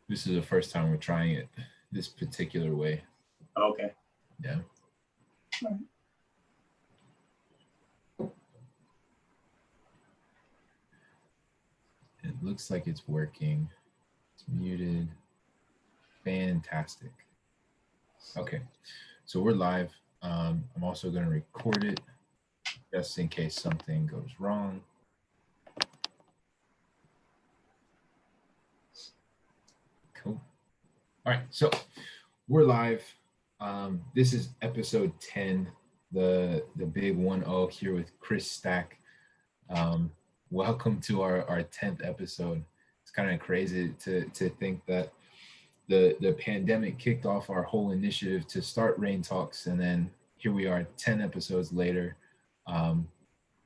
This is the first time we're trying it this particular way. Okay. Yeah. It looks like it's working. It's muted. Fantastic. Okay, so we're live. I'm also going to record it just in case something goes wrong. Cool. All right, so we're live. This is episode 10, the big 1-0 here with Chris Stack. Welcome to our 10th episode. It's kind of crazy to think that the pandemic kicked off our whole initiative to start Rain Talks, and then here we are 10 episodes later.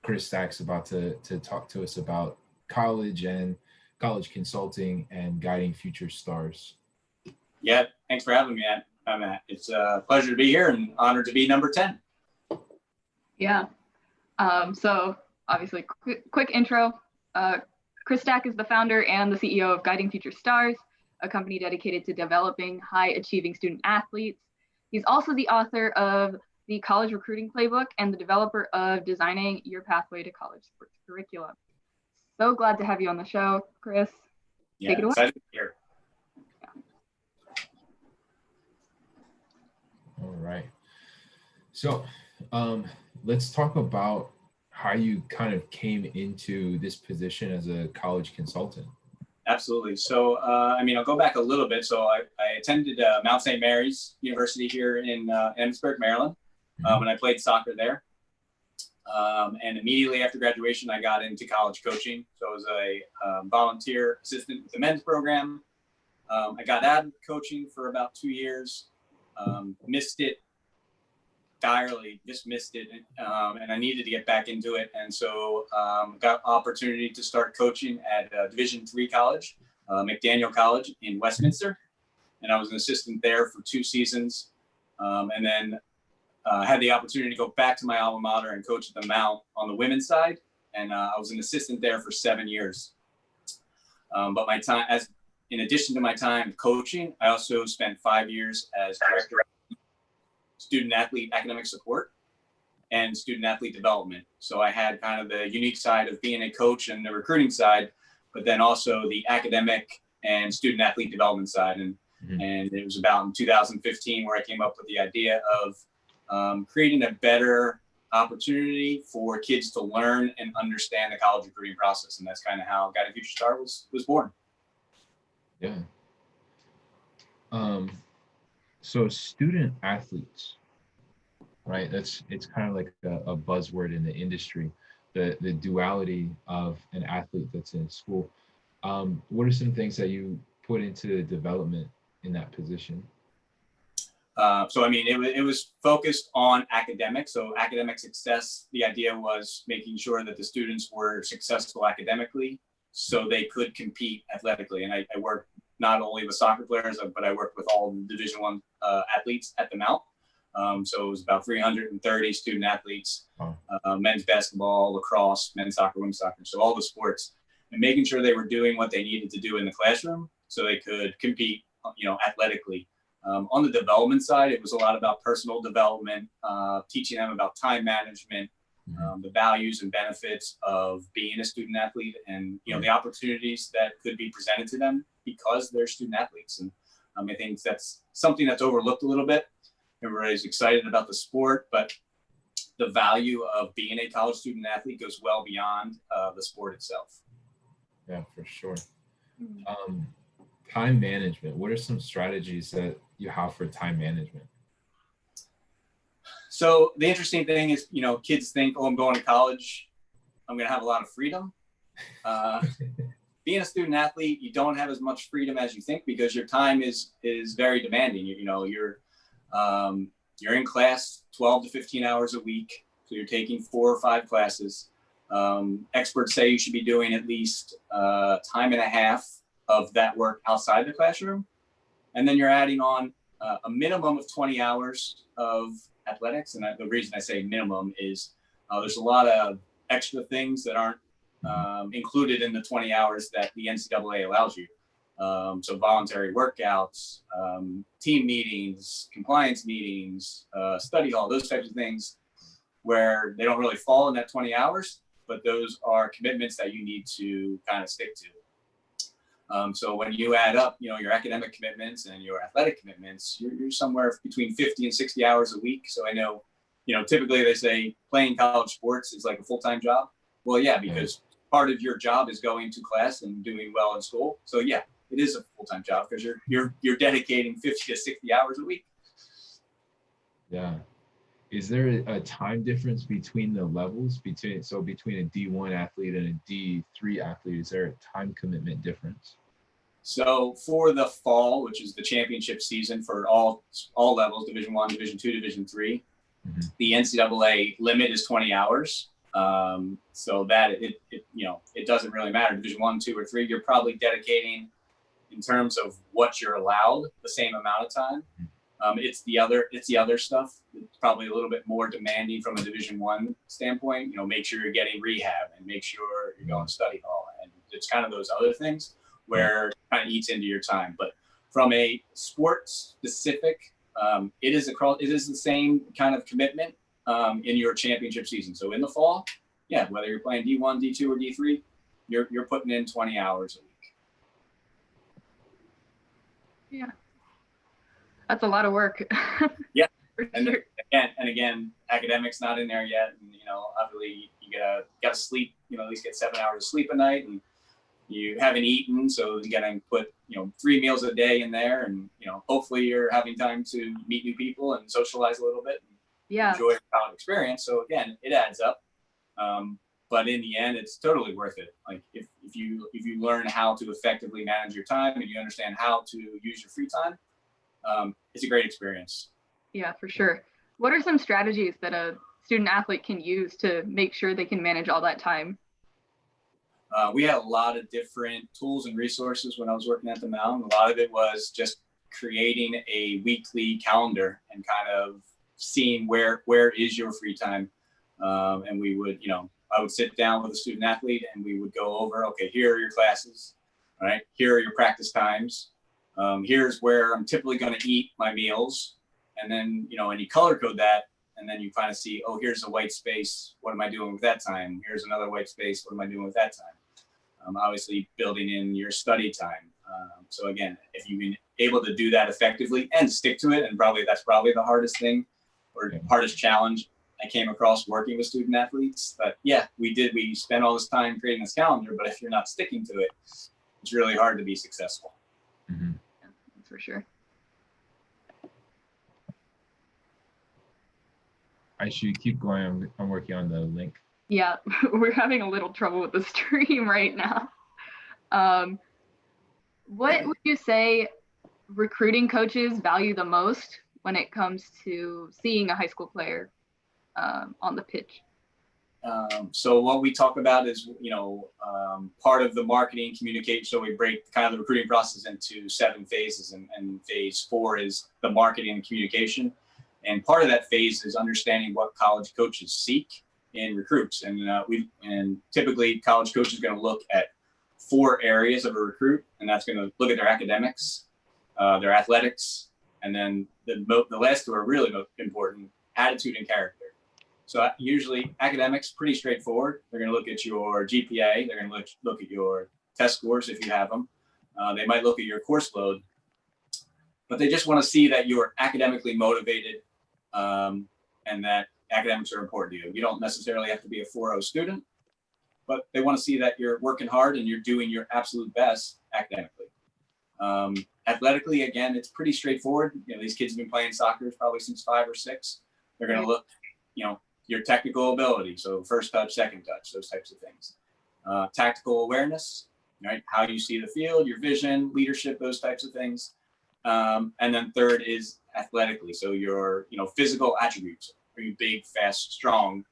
Chris Stack's about to talk to us about college and college consulting and guiding future stars. Yeah, thanks for having me, Matt. It's a pleasure to be here and honored to be number 10. Yeah. So obviously, quick intro. Chris Stack is the founder and the CEO of Guiding Future Stars, a company dedicated to developing high-achieving student athletes. He's also the author of the College Recruiting Playbook and the developer of Designing Your Pathway to College Sports Curriculum. So glad to have you on the show, Chris. Yeah, take it away. Excited to be here. All right. So let's talk about how you kind of came into this position as a college consultant. Absolutely. So, I'll go back a little bit. So I attended Mount St. Mary's University here in Emmitsburg, Maryland, and I played soccer there. And immediately after graduation, I got into college coaching. So I was a volunteer assistant with the men's program. I got out of coaching for about 2 years, missed it direly, just missed it. And I needed to get back into it. And so got opportunity to start coaching at Division III college, McDaniel College in Westminster. And I was an assistant there for 2 seasons. And then had the opportunity to go back to my alma mater and coach at the Mount on the women's side. And I was an assistant there for 7 years. But in addition to my time coaching, I also spent 5 years as director of student athlete academic support and student athlete development. So I had kind of the unique side of being a coach and the recruiting side, but then also the academic and student athlete development side. And it was about in 2015 where I came up with the idea of creating a better opportunity for kids to learn and understand the college recruiting process. And that's kind of how Guiding Future Star was born. Yeah. So student athletes, right? It's kind of like a buzzword in the industry, the duality of an athlete that's in school. What are some things that you put into development in that position? It was focused on academics. So academic success, the idea was making sure that the students were successful academically so they could compete athletically. And I worked not only with soccer players, but I worked with all the Division I athletes at the Mount. So it was about 330 student athletes, men's basketball, lacrosse, men's soccer, women's soccer. So all the sports, and making sure they were doing what they needed to do in the classroom so they could compete, athletically. On the development side, it was a lot about personal development, teaching them about time management, the values and benefits of being a student athlete, and the opportunities that could be presented to them because they're student athletes. And I think that's something that's overlooked a little bit. Everybody's excited about the sport, but the value of being a college student athlete goes well beyond the sport itself. Yeah, for sure. Time management. What are some strategies that you have for time management? So the interesting thing is, kids think, oh, I'm going to college, I'm going to have a lot of freedom. Being a student athlete, you don't have as much freedom as you think because your time is very demanding. You're in class 12 to 15 hours a week. So you're taking 4 or 5 classes. Experts say you should be doing at least time and a half of that work outside the classroom. And then you're adding on a minimum of 20 hours of athletics. And the reason I say minimum is there's a lot of extra things that aren't included in the 20 hours that the NCAA allows you. So voluntary workouts, team meetings, compliance meetings, study hall, those types of things where they don't really fall in that 20 hours, but those are commitments that you need to kind of stick to. So when you add up, your academic commitments and your athletic commitments, you're somewhere between 50 and 60 hours a week. So I know, typically they say playing college sports is like a full-time job. Well, yeah, because part of your job is going to class and doing well in school. So yeah, it is a full-time job because you're dedicating 50 to 60 hours a week. Yeah. Is there a time difference between the levels between a D1 athlete and a D3 athlete? Is there a time commitment difference? So for the fall, which is the championship season for all levels, Division I, Division II, Division III, the NCAA limit is 20 hours. So that it doesn't really matter. Division I, II, or III, you're probably dedicating, in terms of what you're allowed, the same amount of time. It's the other stuff. It's probably a little bit more demanding from a Division I standpoint. Make sure you're getting rehab and make sure you're going to study hall, and it's kind of those other things where it kind of eats into your time. But from a sports specific, it is the same kind of commitment in your championship season. So in the fall, yeah, whether you're playing D1, D2, or D3, you're putting in 20 hours a week. Yeah. That's a lot of work. Yeah. And sure. Again, academics not in there yet. And, obviously you gotta sleep, at least get 7 hours of sleep a night, and you haven't eaten. So you gotta put, 3 meals a day in there, and, hopefully you're having time to meet new people and socialize a little bit and enjoy the college experience. So again, it adds up. But in the end, it's totally worth it. Like if you learn how to effectively manage your time and you understand how to use your free time, it's a great experience. Yeah, for sure. What are some strategies that a student athlete can use to make sure they can manage all that time? We had a lot of different tools and resources when I was working at the Mountain. A lot of it was just creating a weekly calendar and kind of seeing where is your free time. And we would, I would sit down with a student athlete and we would go over, okay, here are your classes, all right? Here are your practice times. Here's where I'm typically going to eat my meals. And then, and you color code that, and then you kind of see, oh, here's a white space. What am I doing with that time? Here's another white space. What am I doing with that time? Obviously building in your study time. So again, if you've been able to do that effectively and stick to it, and that's probably the hardest thing or hardest challenge I came across working with student athletes. But yeah, we spent all this time creating this calendar, but if you're not sticking to it, it's really hard to be successful. Mm-hmm. Yeah, for sure. I should keep going. I'm working on the link. Yeah, we're having a little trouble with the stream right now. What would you say recruiting coaches value the most when it comes to seeing a high school player on the pitch? So what we talk about is, part of the marketing communication. So we break kind of the recruiting process into 7 phases, and phase 4 is the marketing and communication. And part of that phase is understanding what college coaches seek in recruits. And typically college coaches are going to look at 4 areas of a recruit, and that's going to look at their academics, their athletics, and then the last 2 are really most important: attitude and character. So usually academics, pretty straightforward. They're going to look at your GPA. They're going to look at your test scores if you have them. They might look at your course load, but they just want to see that you're academically motivated, and that academics are important to you. You don't necessarily have to be a 4.0 student, but they want to see that you're working hard and you're doing your absolute best academically. Athletically, again, it's pretty straightforward. These kids have been playing soccer probably since 5 or 6. They're going to look, your technical ability. So first touch, second touch, those types of things. Tactical awareness, right? How you see the field, your vision, leadership, those types of things. And then third is athletically. So your, physical attributes. Are you big, fast, strong?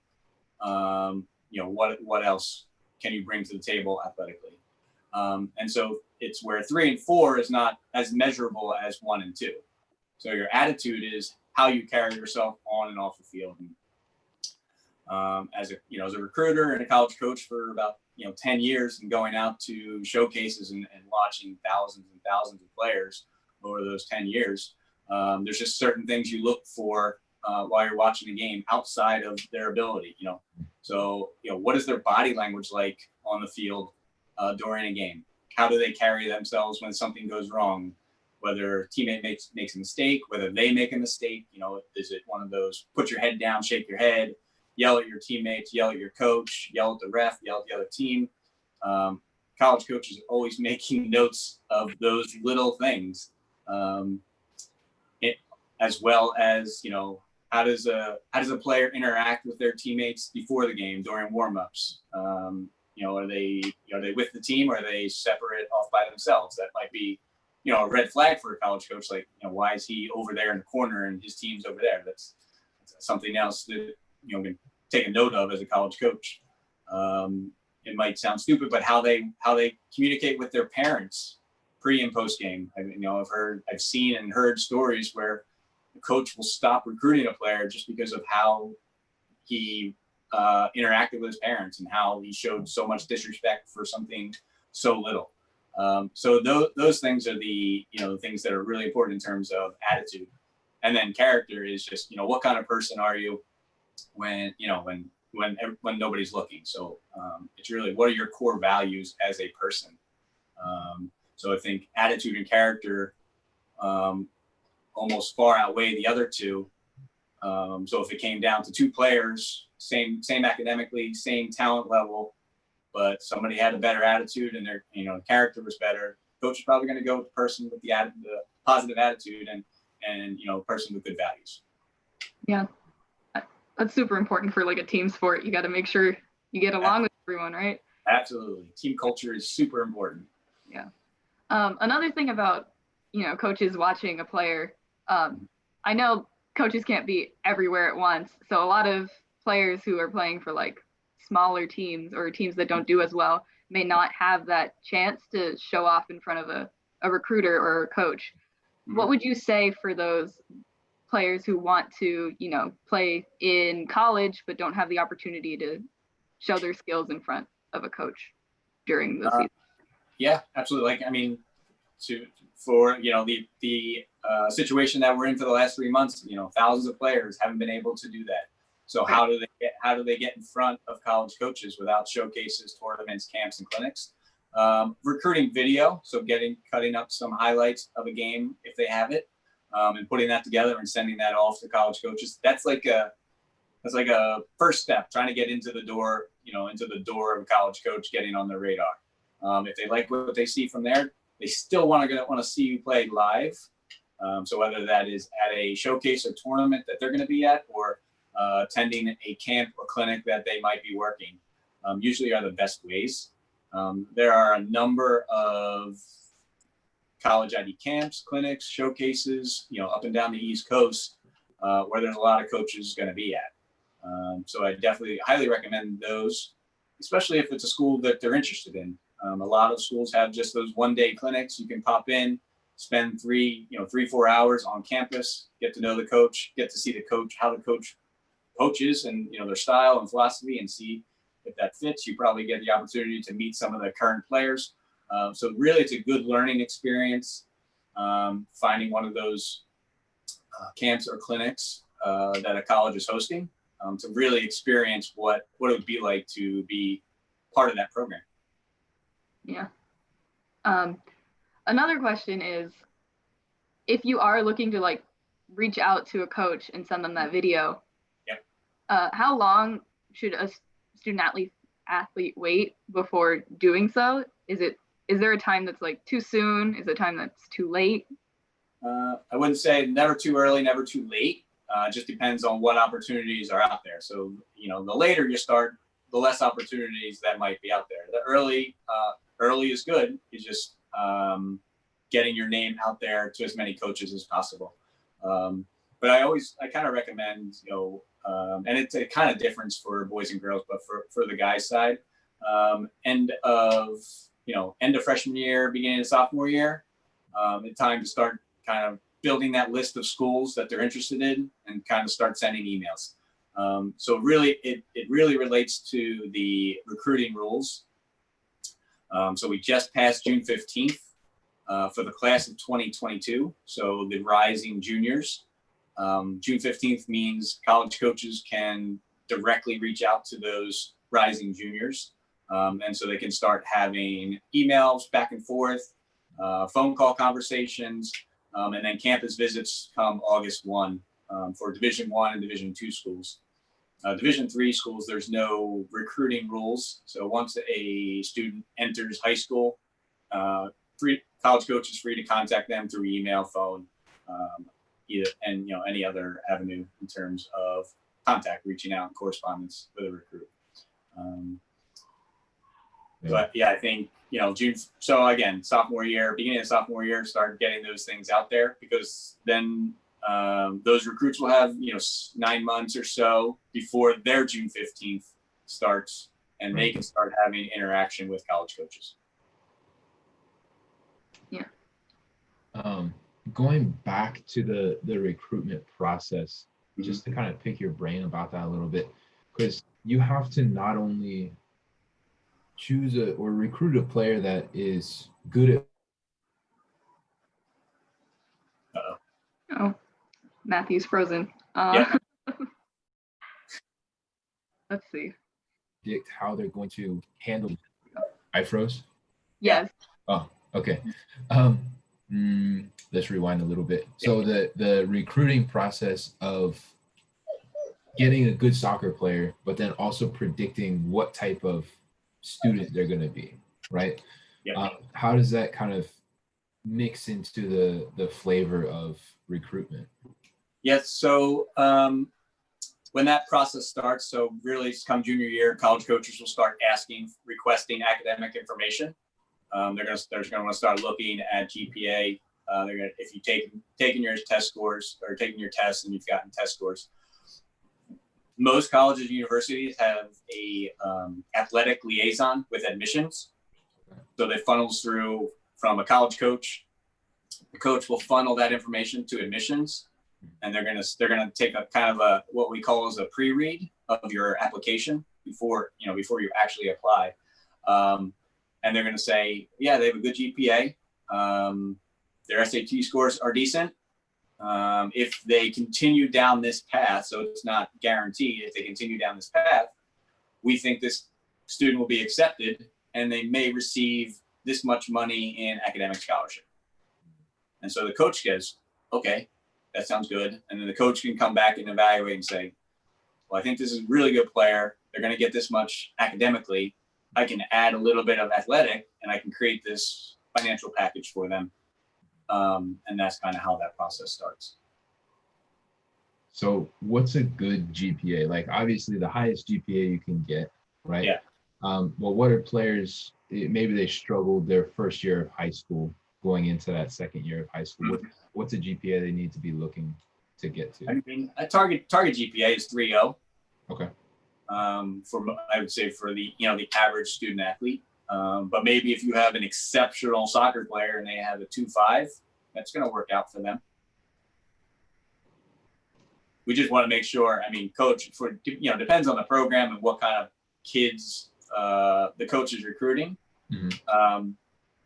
What else can you bring to the table athletically? And so it's where 3 and 4 is not as measurable as 1 and 2. So your attitude is how you carry yourself on and off the field. And as a recruiter and a college coach for about 10 years, and going out to showcases and watching thousands and thousands of players over those 10 years. There's just certain things you look for while you're watching a game outside of their ability. So what is their body language like on the field during a game? How do they carry themselves when something goes wrong? Whether a teammate makes a mistake, whether they make a mistake, is it one of those put your head down, shake your head, yell at your teammates, yell at your coach, yell at the ref, yell at the other team? College coaches are always making notes of those little things, as well as how does a player interact with their teammates before the game during warmups? Are they with the team, or are they separate off by themselves? That might be a red flag for a college coach. Like, why is he over there in the corner and his team's over there? That's something else that can take a note of as a college coach. It might sound stupid, but how they communicate with their parents pre and post game. I've seen and heard stories where the coach will stop recruiting a player just because of how he interacted with his parents and how he showed so much disrespect for something so little. So those things are the things that are really important in terms of attitude. And then character is just what kind of person are you when nobody's looking. So it's really, what are your core values as a person? So I think attitude and character almost far outweigh the other two. So if it came down to two players, same academically, same talent level, but somebody had a better attitude and their character was better, coach is probably going to go with the person with the positive attitude and person with good values. Yeah, that's super important for like a team sport. You got to make sure you get along with everyone, right? Absolutely. Team culture is super important. Yeah. Another thing about coaches watching a player, I know coaches can't be everywhere at once, so a lot of players who are playing for like smaller teams or teams that don't do as well may not have that chance to show off in front of a recruiter or a coach. Mm-hmm. What would you say for those players who want to, play in college but don't have the opportunity to show their skills in front of a coach during the season? Yeah, absolutely. For the situation that we're in for the last 3 months, thousands of players haven't been able to do that. So how do they get in front of college coaches without showcases, tournaments, camps, and clinics? Recruiting video, so cutting up some highlights of a game if they have it, and putting that together and sending that off to college coaches. That's like a first step, trying to get into the door of a college coach, getting on their radar. If they like what they see from there, they still want to see you play live. So whether that is at a showcase or tournament that they're going to be at, or attending a camp or clinic that they might be working, usually are the best ways. There are a number of college ID camps, clinics, showcases, up and down the East Coast, where there's a lot of coaches going to be at. So I definitely highly recommend those, especially if it's a school that they're interested in. A lot of schools have just those one-day clinics. You can pop in, spend 3-4 hours on campus, get to know the coach, get to see the coach, how the coach coaches and, their style and philosophy, and see if that fits. You probably get the opportunity to meet some of the current players. So really it's a good learning experience, finding one of those camps or clinics that a college is hosting, to really experience what it would be like to be part of that program. Yeah. Another question is, if you are looking to reach out to a coach and send them that video, yep. How long should a student athlete wait before doing so? Is there a time that's too soon? Is there a time that's too late? I wouldn't say never too early, never too late. It just depends on what opportunities are out there. So, the later you start, the less opportunities that might be out there. The early is good. It's just getting your name out there to as many coaches as possible. But I kind of recommend, and it's a kind of difference for boys and girls, but for the guys side, end of freshman year, beginning of sophomore year, it's time to start kind of building that list of schools that they're interested in and kind of start sending emails. So really, it really relates to the recruiting rules. So we just passed June 15th for the class of 2022. So the rising juniors. June 15th means college coaches can directly reach out to those rising juniors. And so they can start having emails back and forth, phone call conversations, and then campus visits come August 1 for Division I and Division II schools. Division III schools, there's no recruiting rules. So once a student enters high school, college coach is free to contact them through email, phone, and any other avenue in terms of contact, reaching out, and correspondence with a recruit. But yeah, I think June. So again, beginning of sophomore year, start getting those things out there, because then those recruits will have 9 months or so before their June 15th starts, and they can start having interaction with college coaches. Yeah. Going back to the recruitment process, just to kind of pick your brain about that a little bit, because you have to not only choose or recruit a player that is good at. Oh, Matthew's frozen. Yeah. Let's see. Predict how they're going to handle. I froze? Yes. Oh, okay. Let's rewind a little bit. So the recruiting process of getting a good soccer player, but then also predicting what type of student they're going to be, right? Yep. How does that kind of mix into the flavor of recruitment? Yes. So when that process starts, so really come junior year, college coaches will start requesting academic information. They're going to want to start looking at GPA. If you've taken your test scores or taken your tests and you've gotten test scores. Most colleges and universities have a athletic liaison with admissions. So they funnels through from a college coach. The coach will funnel that information to admissions, and they're gonna take a kind of what we call as a pre-read of your application before you actually apply. And they're gonna say, yeah, they have a good GPA. Their SAT scores are decent. If they continue down this path, so it's not guaranteed, if they continue down this path, we think this student will be accepted and they may receive this much money in academic scholarship. And so the coach goes, okay, that sounds good. And then the coach can come back and evaluate and say, well, I think this is a really good player. They're going to get this much academically. I can add a little bit of athletic and I can create this financial package for them. And that's kind of how that process starts. So what's a good GPA? Like obviously the highest GPA you can get, right? Yeah. Well, what are players, maybe they struggled their first year of high school going into that second year of high school. What's a GPA they need to be looking to get to? I mean, a target GPA is 3.0. Okay. I would say for the average student athlete. But maybe if you have an exceptional soccer player and they have a 2.5, that's going to work out for them. We just want to make sure. I mean, coach depends on the program and what kind of kids the coach is recruiting. Mm-hmm.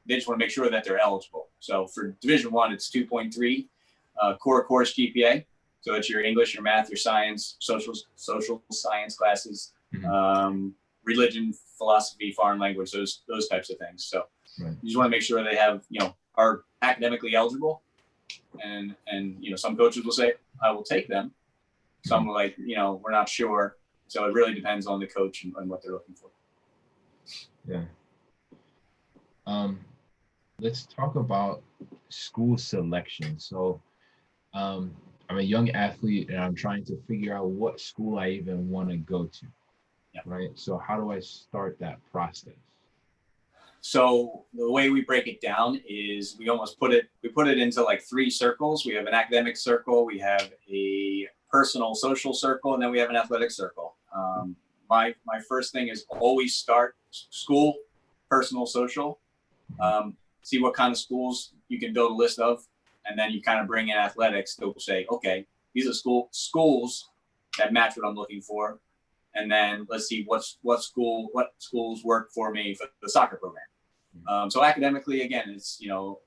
They just want to make sure that they're eligible. So for Division I, it's 2.3 core course GPA. So it's your English, your math, your science, social science classes, mm-hmm. Religion, philosophy, foreign language, those types of things. So right. You just want to make sure they have, are academically eligible. And some coaches will say, I will take them. Some are like, we're not sure. So it really depends on the coach and what they're looking for. Yeah. Let's talk about school selection. So I'm a young athlete and I'm trying to figure out what school I even want to go to. Yeah. Right. So how do I start that process? So the way we break it down is we put it into like 3 circles. We have an academic circle, we have a personal social circle, and then we have an athletic circle. My first thing is always start school, personal, social. See what kind of schools you can build a list of, and then you kind of bring in athletics to say, okay, these are schools that match what I'm looking for. And then let's see what schools work for me for the soccer program. So academically, again, it's, you know,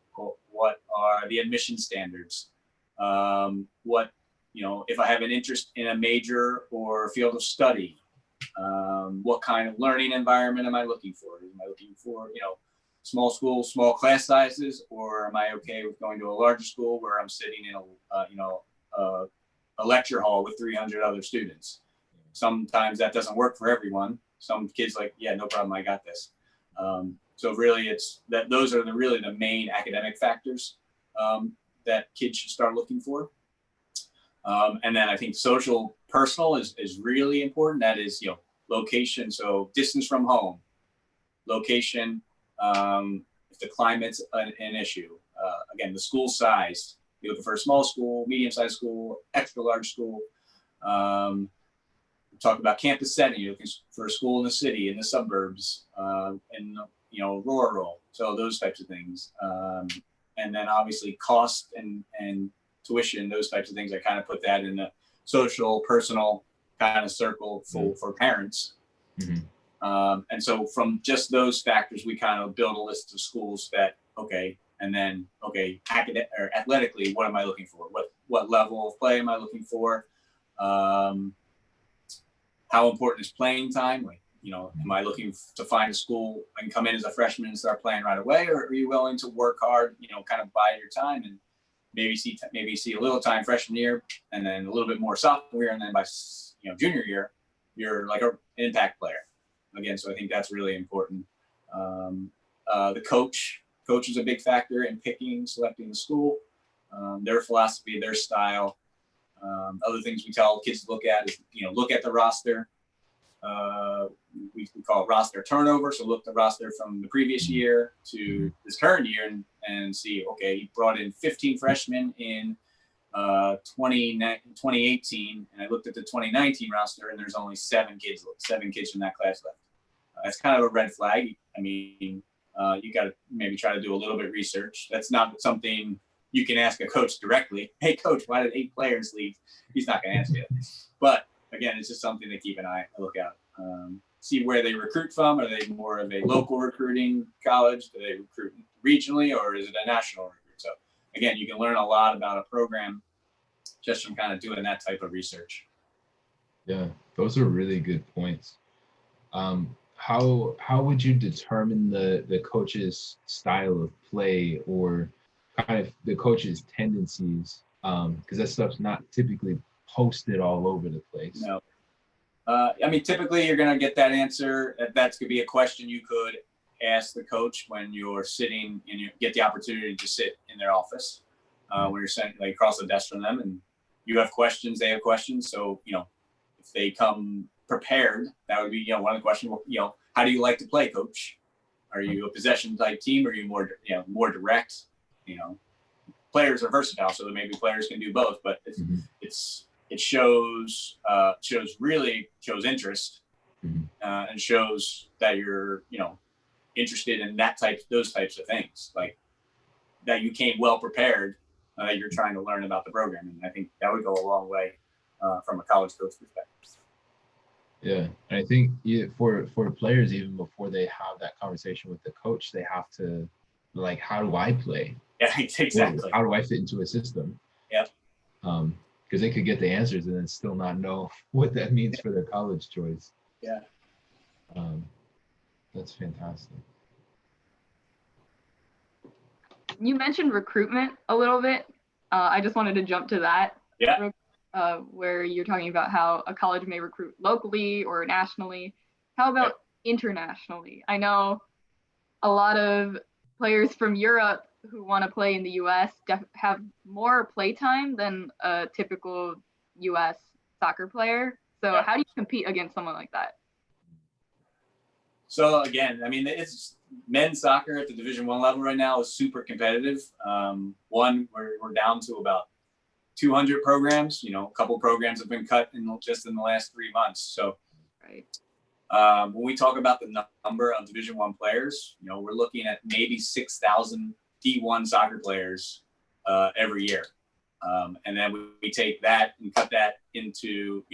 what are the admission standards? What, you know, if I have an interest in a major or field of study, what kind of learning environment am I looking for? Am I looking for, you know, small schools, small class sizes, or am I okay with going to a larger school where I'm sitting in a lecture hall with 300 other students? Sometimes that doesn't work for everyone. Some kids like, yeah, no problem, I got this. So really, it's that those are really the main academic factors that kids should start looking for. And then I think social, personal is really important. That is, you know, location, so distance from home, location, if the climate's an issue. Again, the school size. You're looking for a small school, medium-sized school, extra large school. Talk about campus setting. You're looking for a school in the city, in the suburbs, in, you know, rural. So those types of things. And then obviously cost and tuition, those types of things. I kind of put that in the social, personal kind of circle for parents. Mm-hmm. And so from just those factors, we kind of build a list of schools that, okay, and then, okay, academic or athletically, what am I looking for? What level of play am I looking for? How important is playing time? Like, you know, am I looking to find a school I can come in as a freshman and start playing right away? Or are you willing to work hard, you know, kind of bide your time and maybe see a little time freshman year and then a little bit more sophomore year. And then by, you know, junior year, you're like an impact player again. So I think that's really important. The coach is a big factor in selecting the school, their philosophy, their style. Other things we tell kids to look at is, you know, look at the roster. We call it roster turnover. So look at the roster from the previous year to this current year and see, okay, he brought in 15 freshmen in 2018. And I looked at the 2019 roster and there's only seven kids from that class left. That's kind of a red flag. I mean, you got to maybe try to do a little bit of research. That's not something you can ask a coach directly. Hey, coach, why did 8 players leave? He's not going to answer you. But again, it's just something to keep a look at. See where they recruit from. Are they more of a local recruiting college? Do they recruit regionally, or is it a national recruit? So again, you can learn a lot about a program just from kind of doing that type of research. Yeah, those are really good points. How would you determine the coach's style of play or kind of the coach's tendencies? Because that stuff's not typically posted all over the place. No. I mean, typically you're going to get that answer. That's going to be a question you could ask the coach when you're sitting and you get the opportunity to sit in their office, when you're sitting like across the desk from them and you have questions, they have questions. So, you know, if they come prepared, that would be, you know, one of the questions, you know, how do you like to play, coach? Are you a possession type team? Or are you more, you know, more direct? You know, players are versatile, so maybe players can do both, but it shows interest, and shows that you're, you know, interested in those types of things, like that you came well prepared, that you're trying to learn about the program. And I think that would go a long way from a college coach perspective. Yeah, and I think for players, even before they have that conversation with the coach, they have to, like, how do I play? Yeah, exactly. How do I fit into a system? Yeah. Because they could get the answers and then still not know what that means for their college choice. Yeah. That's fantastic. You mentioned recruitment a little bit. I just wanted to jump to that. Yeah. Where you're talking about how a college may recruit locally or nationally. How about internationally? I know a lot of players from Europe who want to play in the U.S. have more play time than a typical U.S. soccer player. So how do you compete against someone like that? So again, I mean, it's men's soccer at the Division I level right now is super competitive. We're down to about 200 programs. You know, a couple programs have been cut just in the last 3 months. So right. When we talk about the number of Division I players, you know, we're looking at maybe 6,000 D1 soccer players every year. And then we take that and cut that into,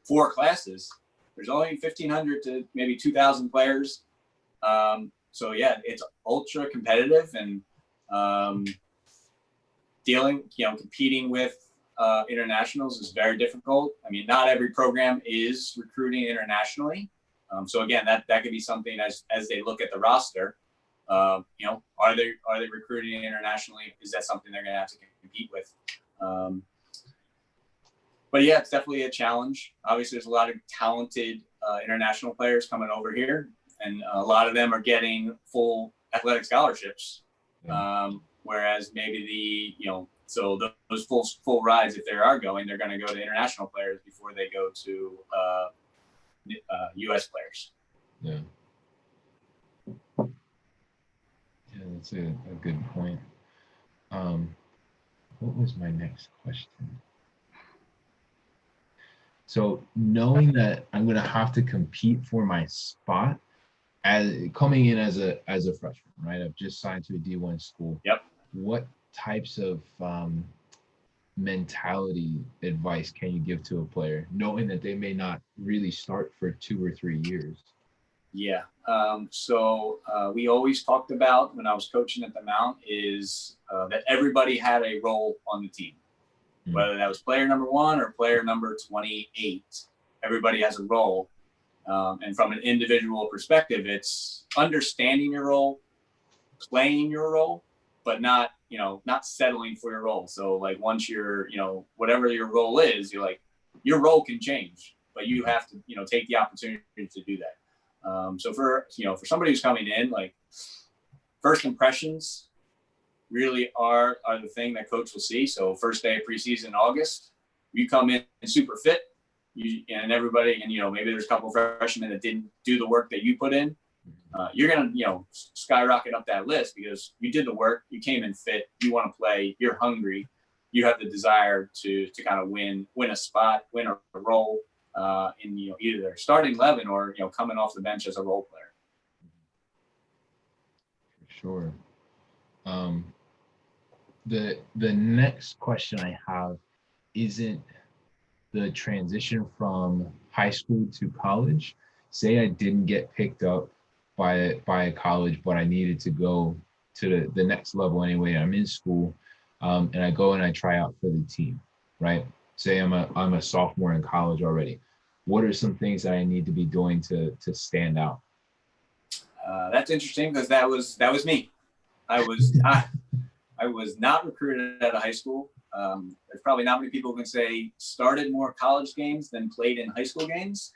4 classes. There's only 1,500 to maybe 2,000 players. So yeah, it's ultra competitive, and competing with internationals is very difficult. I mean, not every program is recruiting internationally. So again, that could be something as they look at the roster. Are they recruiting internationally? Is that something they're going to have to compete with? But yeah, it's definitely a challenge. Obviously, there's a lot of talented international players coming over here, and a lot of them are getting full athletic scholarships. Whereas maybe those full rides, if they are going, they're going to go to international players before they go to U.S. players. Yeah. Yeah, that's a good point. What was my next question? So knowing that I'm going to have to compete for my spot as coming in as a freshman, right? I've just signed to a D1 school. Yep. What types of mentality advice can you give to a player, knowing that they may not really start for 2 or 3 years? Yeah. So we always talked about when I was coaching at the Mount is that everybody had a role on the team, whether that was player number 1 or player number 28. Everybody has a role. And from an individual perspective, it's understanding your role, playing your role, but not settling for your role. So like once you're, whatever your role is, you're like, your role can change, but you have to, take the opportunity to do that. So for somebody who's coming in, like first impressions really are the thing that coach will see. So first day of preseason in August, you come in super fit, and everybody, and maybe there's a couple of freshmen that didn't do the work that you put in. You're going to, skyrocket up that list because you did the work, you came in fit, you want to play, you're hungry, you have the desire to kind of win a spot, win a role in, either their starting 11 or, coming off the bench as a role player. For sure. The next question I have isn't the transition from high school to college. Say I didn't get picked up by a college, but I needed to go to the next level anyway. I'm in school, and I go and I try out for the team, right? Say I'm a sophomore in college already. What are some things that I need to be doing to stand out? That's interesting because that was me. I was not recruited out of high school. There's probably not many people who can say started more college games than played in high school games.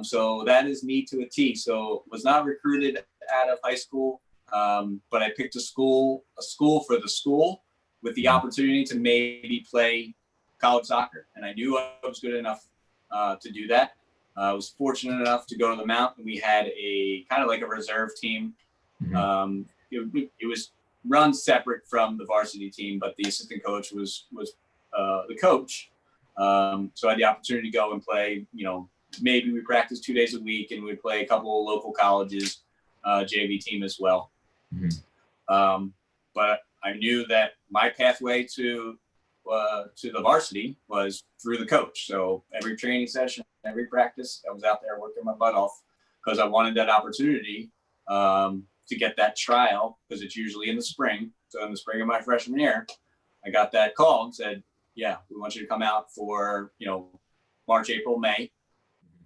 So that is me to a T. So was not recruited out of high school, but I picked a school for the school with the opportunity to maybe play college soccer. And I knew I was good enough to do that. I was fortunate enough to go to the Mount, and we had a kind of like a reserve team. Mm-hmm. It was run separate from the varsity team, but the assistant coach was the coach. So I had the opportunity to go and play, maybe we practice 2 days a week and we play a couple of local colleges, JV team as well. Mm-hmm. But I knew that my pathway to the varsity was through the coach. So every training session, every practice, I was out there working my butt off because I wanted that opportunity to get that trial, because it's usually in the spring. So in the spring of my freshman year, I got that call and said, yeah, we want you to come out for, March, April, May.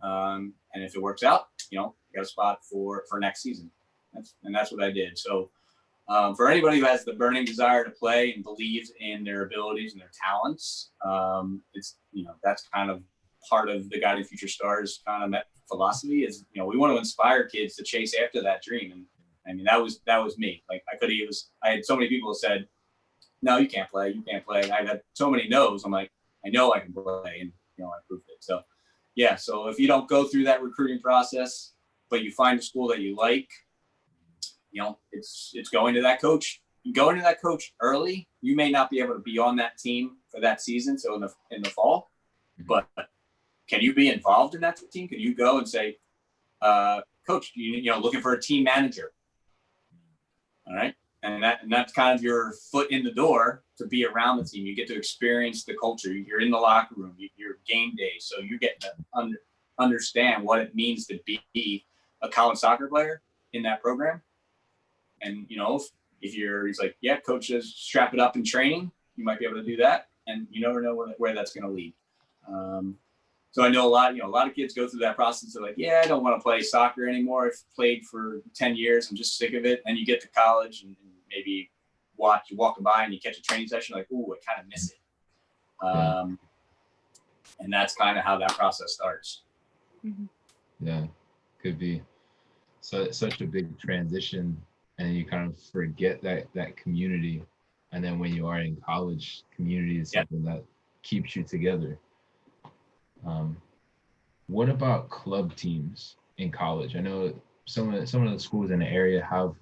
And if it works out, you got a spot for next season. That's what I did. So for anybody who has the burning desire to play and believes in their abilities and their talents, it's, that's kind of part of the Guiding Future Stars kind of philosophy is, we want to inspire kids to chase after that dream. And I mean, that was me. Like I had so many people who said, no, you can't play. I've had so many no's. I'm like, I know I can play, and I proved it. So yeah. So if you don't go through that recruiting process, but you find a school that you like, it's going to that coach. Going to that coach early, you may not be able to be on that team for that season. So in the fall, but can you be involved in that team? Can you go and say, coach, looking for a team manager? All right. and that's kind of your foot in the door to be around the team. You get to experience the culture. You're in the locker room. You're game day, so you get to understand what it means to be a college soccer player in that program. And if he's like, yeah, coach says strap it up in training, you might be able to do that, and you never know where that's going to lead. So I know a lot of kids go through that process. They're like, yeah, I don't want to play soccer anymore. I've played for 10 years. I'm just sick of it. And you get to college and maybe you're walking by and you catch a training session, like, ooh, I kind of miss it. And that's kind of how that process starts. Yeah, could be. So such a big transition, and you kind of forget that community. And then when you are in college, community is something that keeps you together. What about club teams in college? I know some of the schools in the area have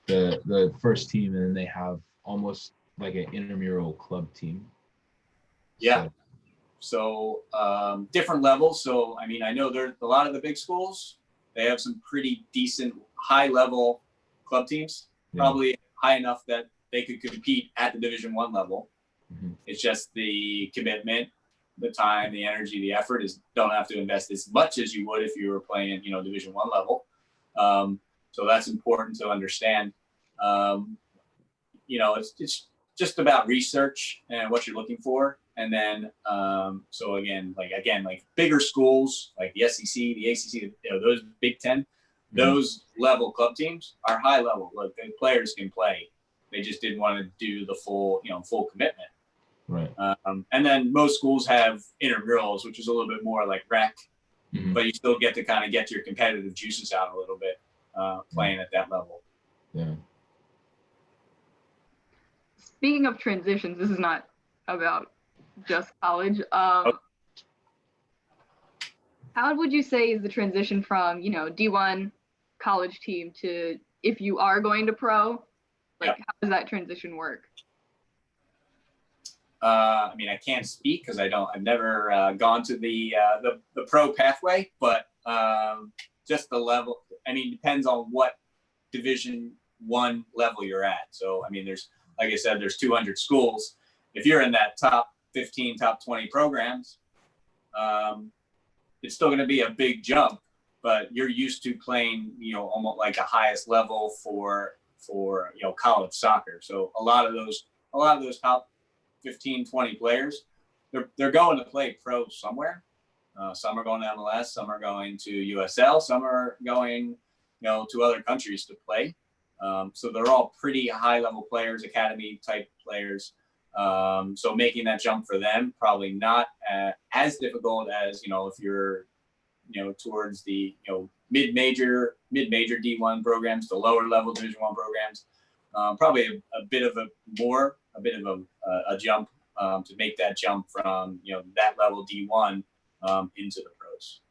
the first team, and then they have almost like an intramural club team. Yeah. So different levels. So I mean, I know there's a lot of the big schools. They have some pretty decent high level club teams, probably high enough that they could compete at the Division I level. It's just the commitment, the time, the energy, the effort don't have to invest as much as you would if you were playing, Division I level. So that's important to understand. It's just about research and what you're looking for. And then, so again, like bigger schools like the SEC, the ACC, those Big Ten, those level club teams are high level. Like the players can play. They just didn't want to do the full commitment. Right. And then most schools have intramurals, which is a little bit more like rec, but you still get to kind of get your competitive juices out a little bit playing at that level. Yeah. Speaking of transitions, this is not about just college. How would you say is the transition from, D1 college team to if you are going to pro? How does that transition work? I mean, I can't speak because I've never gone to the pro pathway, but just the level. I mean, depends on what Division I level you're at. So, I mean, like I said, there's 200 schools. If you're in that top 15, top 20 programs, it's still going to be a big jump, but you're used to playing, almost like the highest level for college soccer. So a lot of those top 15, 20 players, they're going to play pro somewhere. Some are going to MLS, some are going to USL, some are going, to other countries to play. So they're all pretty high level players, academy type players. So making that jump for them, probably not as difficult as, if you're, towards the, mid-major D1 programs, the lower level Division I programs, probably a bit of a jump to make that jump from, that level D1 into the pros.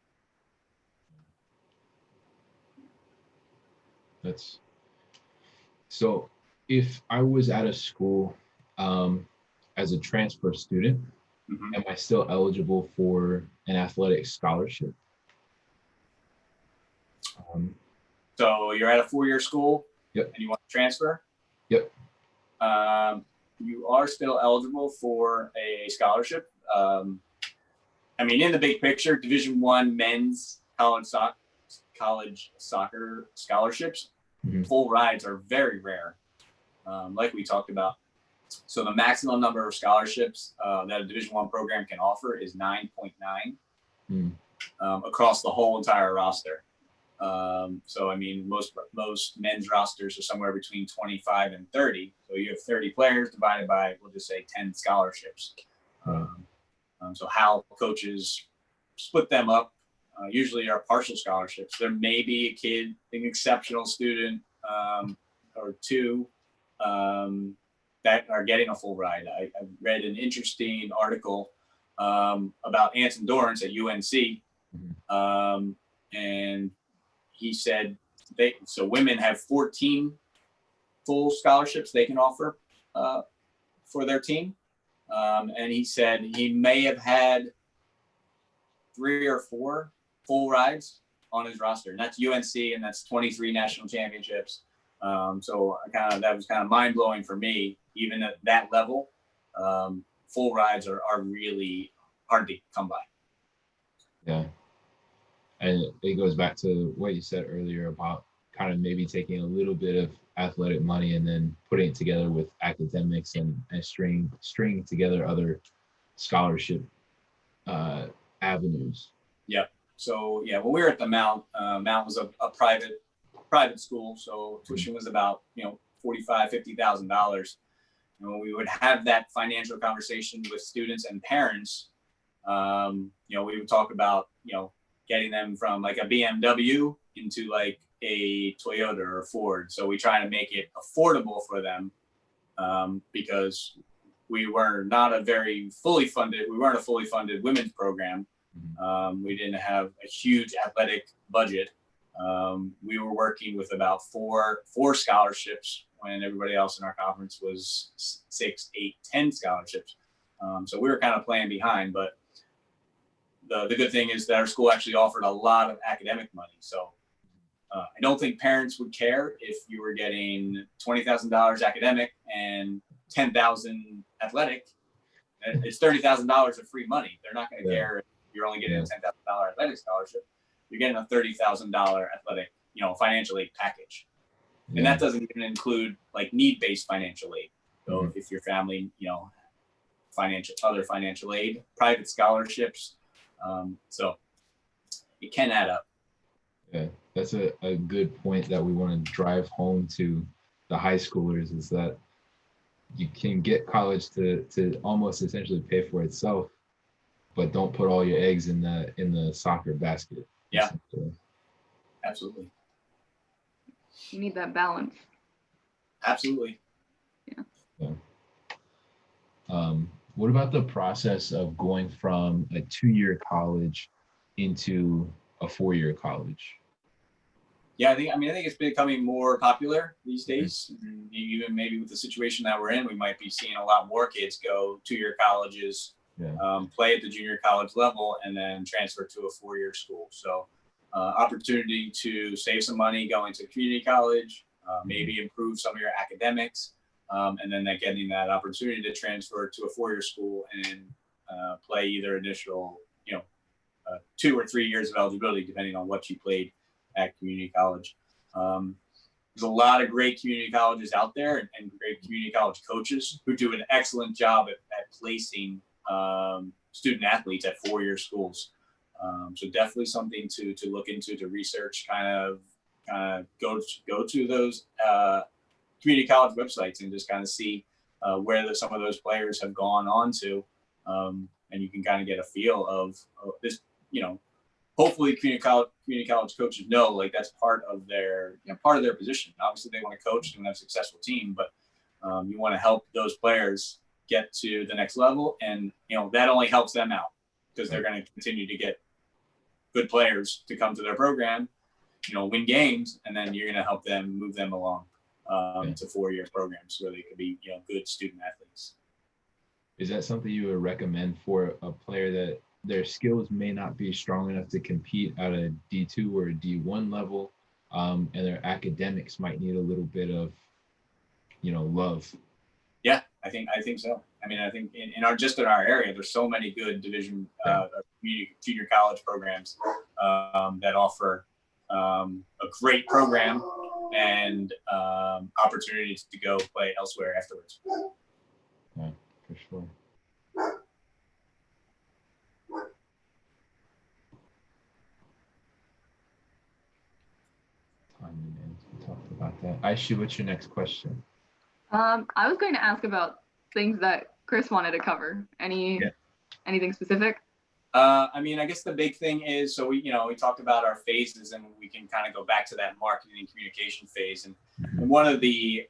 So if I was at a school as a transfer student, am I still eligible for an athletic scholarship? So you're at a 4-year school and you want to transfer? Yep. You are still eligible for a scholarship. I mean, in the big picture, Division I men's college soccer scholarships, full rides are very rare, like we talked about. So the maximum number of scholarships that a Division I program can offer is 9.9 across the whole entire roster. So I mean, most men's rosters are somewhere between 25 and 30. So you have 30 players divided by, we'll just say, 10 scholarships. So how coaches split them up usually are partial scholarships. There may be a kid, an exceptional student or two that are getting a full ride. I read an interesting article about Anson Dorrance at UNC, and he said so women have 14 full scholarships they can offer for their team. And he said he may have had 3 or 4 full rides on his roster. And that's UNC, and that's 23 national championships. So that was kind of mind blowing for me. Even at that level, full rides are really hard to come by. Yeah. And it goes back to what you said earlier about kind of maybe taking a little bit of athletic money and then putting it together with academics and stringing together other scholarship avenues. Yep. So yeah, when we were at the Mount, Mount was a private school, so tuition was about $45,000-$50,000. And when we would have that financial conversation with students and parents, we would talk about getting them from like a BMW into like a Toyota or a Ford. So we try to make it affordable for them, because we weren't a fully funded women's program. We didn't have a huge athletic budget. We were working with about four scholarships when everybody else in our conference was 6, 8, 10 scholarships. So we were kind of playing behind, but the good thing is that our school actually offered a lot of academic money. So I don't think parents would care if you were getting $20,000 academic and $10,000 athletic. It's $30,000 of free money. They're not going to care if you're only getting a $10,000 athletic scholarship. You're getting a $30,000 athletic, financial aid package. And that doesn't even include like need-based financial aid. So if your family, other financial aid, private scholarships. So it can add up. Yeah, that's a good point that we want to drive home to the high schoolers, is that you can get college to almost essentially pay for itself, but don't put all your eggs in the soccer basket. Yeah, absolutely. You need that balance. Absolutely. Yeah. What about the process of going from a 2-year college into a 4-year college? Yeah, I think it's becoming more popular these days. Even maybe with the situation that we're in, we might be seeing a lot more kids go 2-year colleges, play at the junior college level, and then transfer to a 4-year school. So opportunity to save some money going to community college, maybe improve some of your academics, and then getting that opportunity to transfer to a 4-year school and play either initial, 2 or 3 years of eligibility, depending on what you played at community college. There's a lot of great community colleges out there and great community college coaches who do an excellent job at placing student athletes at 4-year schools. So definitely something to look into, to research, kind of go to those community college websites and just kind of see where some of those players have gone on to, and you can kind of get a feel of this. Hopefully community college coaches know like that's part of their position. Obviously they want to coach and have a successful team, but you want to help those players get to the next level, and that only helps them out because they're going to continue to get good players to come to their program, win games, and then you're going to help them move them along to 4-year programs where they could be good student athletes. Is that something you would recommend for a player that their skills may not be strong enough to compete at a D2 or a D1 level, and their academics might need a little bit of, love? Yeah, I think so. I mean, I think in our area, there's so many good division community junior college programs that offer a great program and opportunities to go play elsewhere afterwards. Yeah, for sure. We talked about that. Aisha, what's your next question? I was going to ask about things that Chris wanted to cover. Anything specific? I guess the big thing is, so we talked about our phases, and we can kind of go back to that marketing and communication phase. And one of the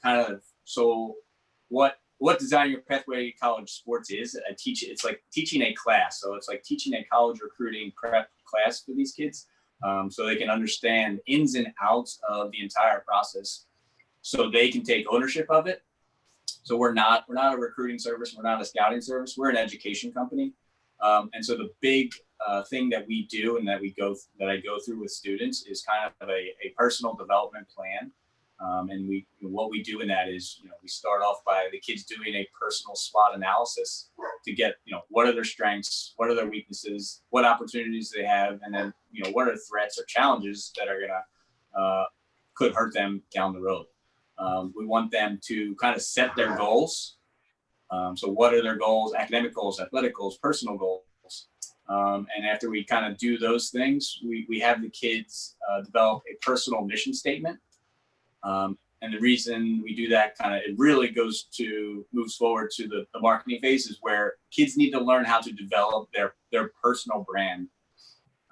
what Design Your Pathway College Sports is, it's like teaching a class. So it's like teaching a college recruiting prep class for these kids, so they can understand ins and outs of the entire process, so they can take ownership of it. So we're not a recruiting service. We're not a scouting service. We're an education company. And so the big thing that we do and that I go through with students is kind of a personal development plan And what we do in that is, we start off by the kids doing a personal SWOT analysis to get, what are their strengths, what are their weaknesses, what opportunities they have, and then, what are threats or challenges that are gonna could hurt them down the road. We want them to kind of set their goals. So what are their goals? Academic goals, athletic goals, personal goals. And after we kind of do those things, we have the kids develop a personal mission statement. And the reason we do that it really moves forward to the marketing phases where kids need to learn how to develop their personal brand.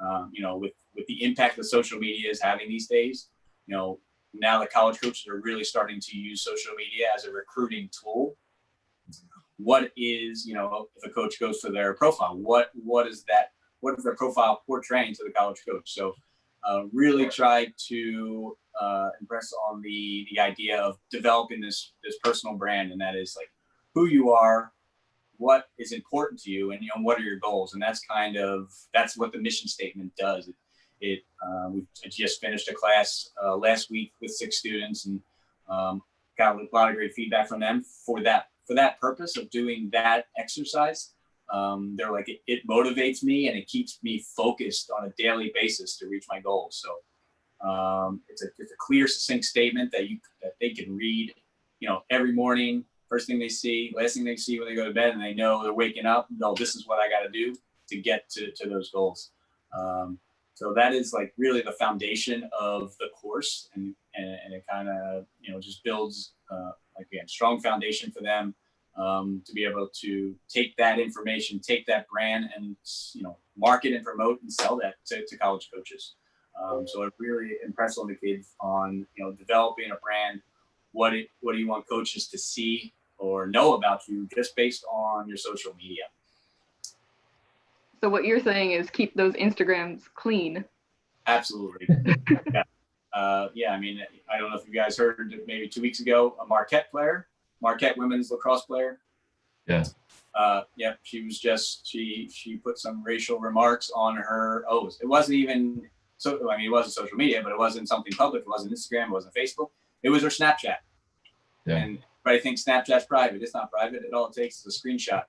With the impact that social media is having these days, now the college coaches are really starting to use social media as a recruiting tool. What is, if a coach goes to their profile, what is their profile portraying to the college coach? So really try to impress on the idea of developing this personal brand, and that is like who you are, what is important to you, and what are your goals. And that's what the mission statement does. We just finished a class last week with 6 students, and got a lot of great feedback from them for that purpose of doing that exercise. They're like, it motivates me and it keeps me focused on a daily basis to reach my goals. So it's a clear, succinct statement that they can read, every morning, first thing they see, last thing they see when they go to bed, and they know they're waking up. No, this is what I got to do to get to those goals. So that is like really the foundation of the course, and it kind of just builds strong foundation for them to be able to take that information, take that brand, and market and promote and sell that to college coaches. So it really impresses on the kids on developing a brand. What do you want coaches to see or know about you just based on your social media? So what you're saying is keep those Instagrams clean. Absolutely. Yeah. I mean, I don't know if you guys heard maybe 2 weeks ago, a Marquette women's lacrosse player. Yeah. Yeah. She was she put some racial remarks on her. It wasn't even it wasn't social media, but it wasn't something public. It wasn't Instagram. It wasn't Facebook. It was her Snapchat. Yeah. And everybody thinks Snapchat's private. It's not private. All it takes is a screenshot.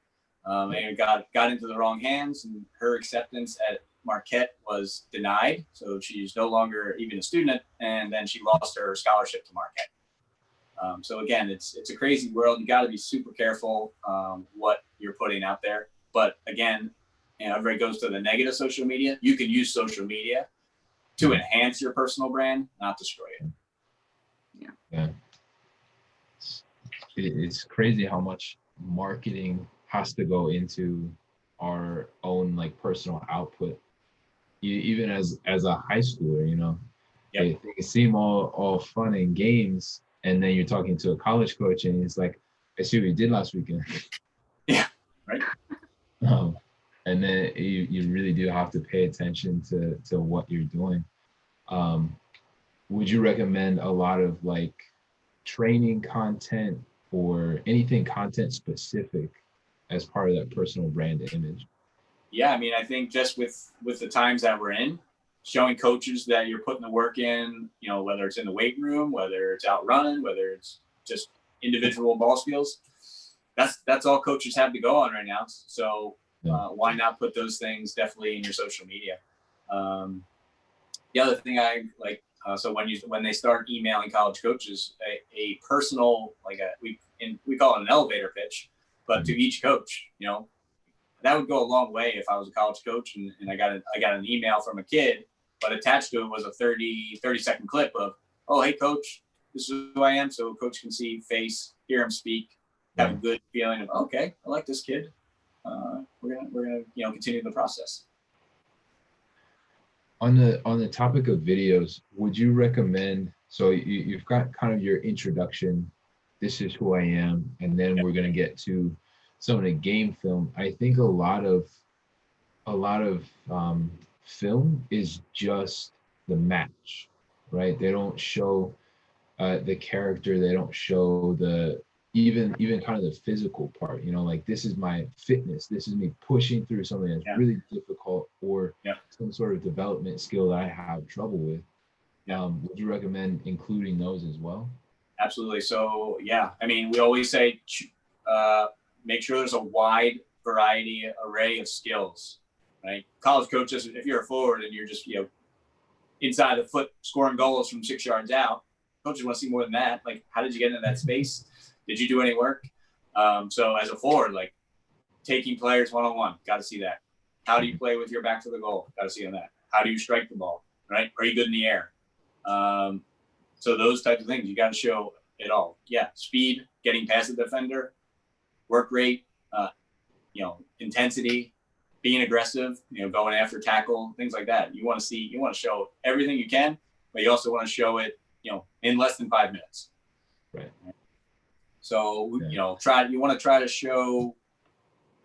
And it got into the wrong hands, and her acceptance at Marquette was denied. So she's no longer even a student, and then she lost her scholarship to Marquette. So again, it's a crazy world. You got to be super careful what you're putting out there. But again, everybody goes to the negative social media. You can use social media to enhance your personal brand, not destroy it. Yeah. It's crazy how much marketing has to go into our own personal output. Even as a high schooler, they can seem all fun and games, and then you're talking to a college coach and it's like, I see what you did last weekend. Yeah, right. And then you really do have to pay attention to what you're doing. Would you recommend a lot of training content or anything content specific as part of that personal brand image? Yeah, I mean, I think just with the times that we're in, showing coaches that you're putting the work in, whether it's in the weight room, whether it's out running, whether it's just individual ball skills, that's all coaches have to go on right now. So why not put those things definitely in your social media? The other thing I like, so when they start emailing college coaches, a personal, we call it an elevator pitch, but to each coach, that would go a long way if I was a college coach and I got an email from a kid, but attached to it was a 30-second clip of, oh, hey coach, this is who I am. So coach can see face, hear him speak, have a good feeling of, okay, I like this kid. We're gonna continue the process. On the topic of videos, would you recommend, so you've got kind of your introduction, this is who I am, and then we're gonna get to some of the game film. I think a lot of film is just the match, right? They don't show the character, they don't show the even kind of the physical part, this is my fitness, this is me pushing through something that's really difficult, or some sort of development skill that I have trouble with. Yeah. Would you recommend including those as well? Absolutely. So yeah, I mean, we always say make sure there's a wide variety array of skills, right? College coaches, if you're a forward and you're just inside the foot scoring goals from 6 yards out, coaches want to see more than that. Like, how did you get into that space? Did you do any work? So as a forward, like taking players one-on-one, got to see that. How do you play with your back to the goal? Got to see on that. How do you strike the ball? Right? Are you good in the air? So those types of things, you got to show it all. Yeah, speed, getting past the defender, work rate, intensity, being aggressive, going after tackle, things like that. You want to show everything you can, but you also want to show it, in less than 5 minutes. Right. So, you want to try to show,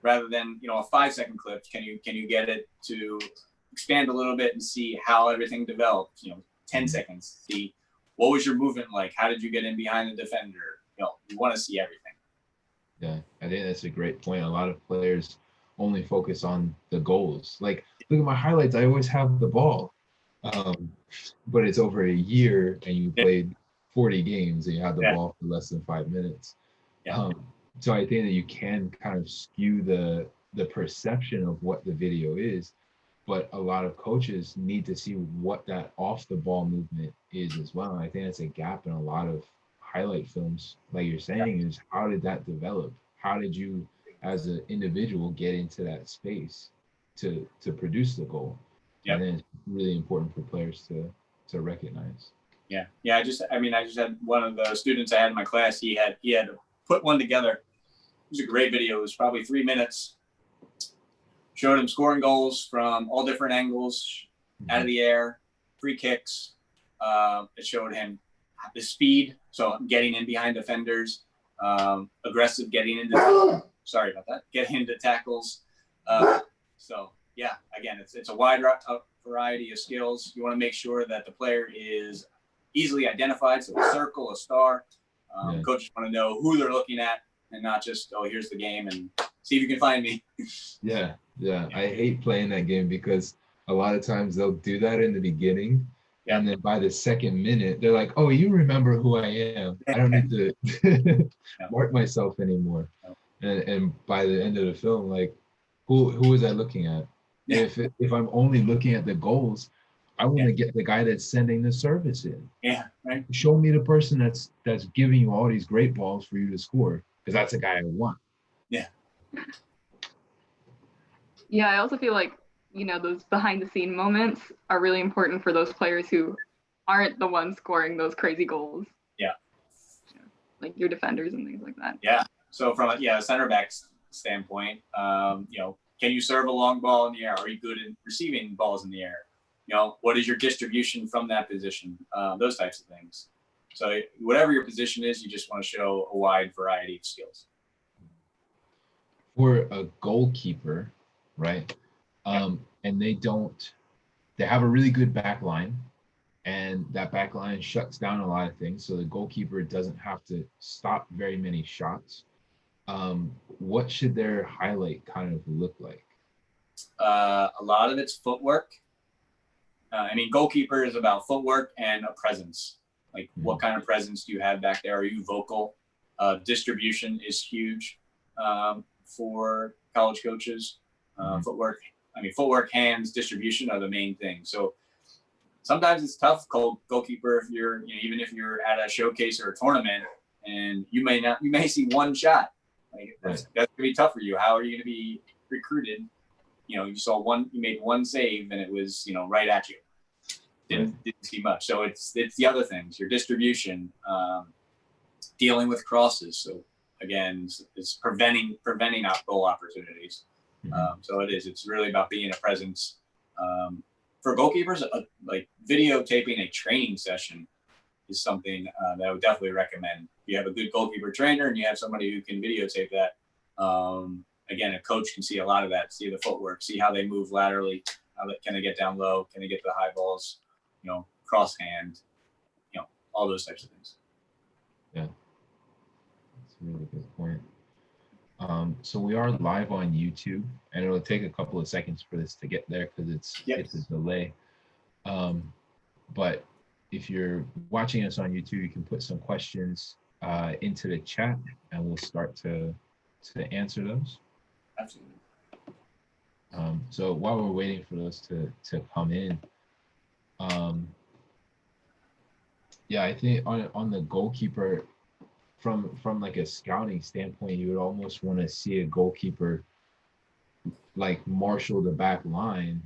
rather than, a 5-second clip, can you get it to expand a little bit and see how everything developed, 10 seconds, see what was your movement like? How did you get in behind the defender? You want to see everything. Yeah, I think that's a great point. A lot of players only focus on the goals. Like, look at my highlights. I always have the ball. But it's over a year and you played 40 games and you had the ball for less than 5 minutes. Yeah. So I think that you can kind of skew the perception of what the video is, but a lot of coaches need to see what that off the ball movement is as well. And I think that's a gap in a lot of highlight films, like you're saying, is how did that develop? How did you as an individual get into that space to produce the goal? Yep. And then it's really important for players to recognize. Yeah. I just had one of the students I had in my class, he had to put one together. It was a great video. It was probably 3 minutes. Showed him scoring goals from all different angles, out of the air, free kicks. It showed him the speed, so getting in behind defenders, aggressive, getting into tackles. So yeah, again, it's a wide variety of skills. You want to make sure that the player is easily identified, so a circle, a star. Coaches want to know who they're looking at, and not just, here's the game and see if you can find me. Yeah. I hate playing that game because a lot of times they'll do that in the beginning. Yeah. And then by the second minute, they're like, oh, you remember who I am. I don't need to mark myself anymore. And by the end of the film, like, who was I looking at? Yeah. If I'm only looking at the goals, I want to get the guy that's sending the service in. Yeah, right. Show me the person that's giving you all these great balls for you to score, because that's the guy I want. Yeah. Yeah, I also feel like, those behind the scene moments are really important for those players who aren't the ones scoring those crazy goals. Yeah. Like your defenders and things like that. Yeah. So from a center back's standpoint, can you serve a long ball in the air? Are you good at receiving balls in the air? What is your distribution from that position? Those types of things. So whatever your position is, you just want to show a wide variety of skills. For a goalkeeper, right? And they have a really good back line, and that back line shuts down a lot of things. So the goalkeeper doesn't have to stop very many shots. What should their highlight kind of look like? A lot of it's footwork. Goalkeeper is about footwork and a presence. Like, what kind of presence do you have back there? Are you vocal? Distribution is huge for college coaches. Footwork, hands, distribution are the main thing. So sometimes it's tough, goalkeeper, if you're, even if you're at a showcase or a tournament and you may see one shot. Like, that's gonna be tough for you. How are you gonna be recruited? You made one save and it was, right at you. Didn't see much. So it's the other things, your distribution, dealing with crosses. So again, it's preventing goal opportunities. So it's really about being a presence. For goalkeepers, like videotaping a training session is something that I would definitely recommend. If you have a good goalkeeper trainer and you have somebody who can videotape that, again, a coach can see a lot of that, see the footwork, see how they move laterally, can they get down low, can they get the high balls, cross hand, all those types of things. Yeah, that's a really good point. So we are live on YouTube, and it'll take a couple of seconds for this to get there because it's a delay. But if you're watching us on YouTube, you can put some questions into the chat, and we'll start to answer those. Absolutely. So while we're waiting for those to come in, yeah, I think on the goalkeeper, from like a scouting standpoint, you would almost want to see a goalkeeper like marshal the back line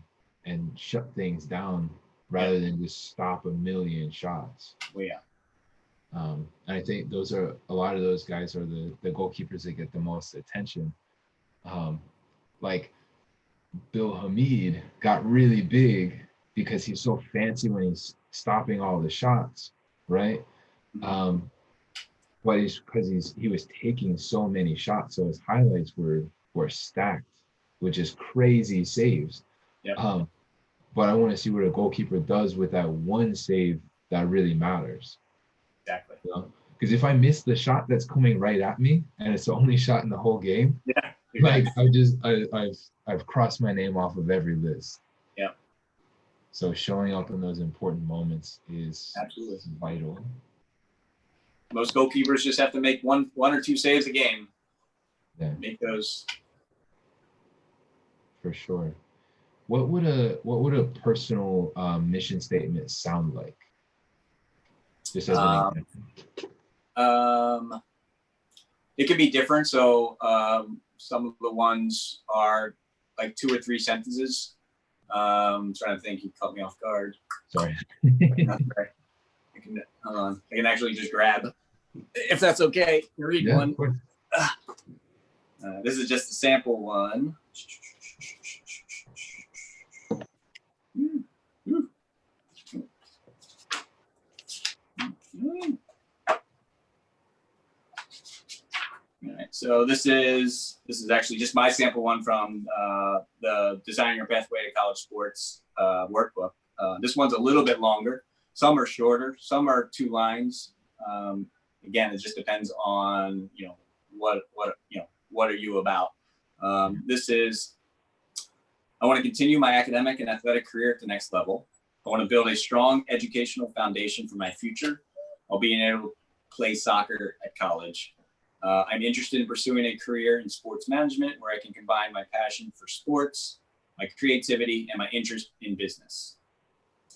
and shut things down rather than just stop a million shots. Well, yeah. And I think those are a lot of those guys are the goalkeepers that get the most attention. Like Bill Hamid got really big because he's so fancy when he's stopping all the shots, right? But it's because he was taking so many shots, so his highlights were stacked, which is crazy saves. Yeah. But I want to see what a goalkeeper does with that one save that really matters. Exactly. You know? Because if I miss the shot that's coming right at me and it's the only shot in the whole game, yeah, exactly. Like I've crossed my name off of every list. Yeah. So showing up in those important moments is absolutely vital. Most goalkeepers just have to make one or two saves a game. Yeah. Make those. For sure. What would a personal mission statement sound like? Just as an example. It could be different. So some of the ones are like 2 or 3 sentences. I'm trying to think. You caught me off guard. Sorry. I can actually just grab, if that's okay, read one. This is just a sample one. All right, so this is actually just my sample one from the Designing Your Pathway to College Sports workbook. This one's a little bit longer. Some are shorter. Some are 2 lines. Again, it just depends on what are you about. This is, I want to continue my academic and athletic career at the next level. I want to build a strong educational foundation for my future while being able to play soccer at college. I'm interested in pursuing a career in sports management where I can combine my passion for sports, my creativity, and my interest in business.